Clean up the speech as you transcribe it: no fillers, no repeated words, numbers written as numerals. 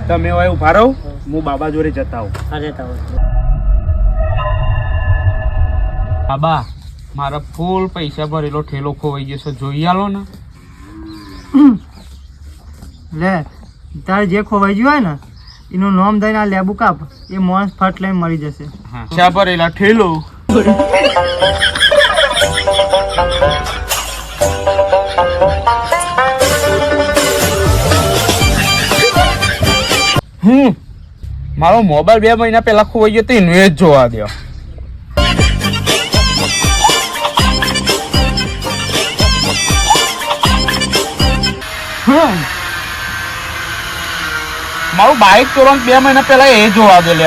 તમે હવે ઉભા રહો, હું બાબા જોડે જતા આવું. હા જતા હોય. બાબા મારા ફૂલ પૈસા ભરેલો ઠેલો ખોવાઈ ગયો છે, જોઈ આલો ને. લે તારે જે ખોવાઈ ગયું હોય ને એનું નામ દઈને આ લેબુ કાપ, એ માણસ ફટ લઈને મળી જશે. પૈસા ભરેલા ઠેલો. મારો મોબાઈલ 2 મહિના પહેલા ખોવાઈ ગયો તો એનું જ જોવા દો. મારું બાઇક ચોરવાનું 2 મહિના પહેલા એ જોવા દે લે.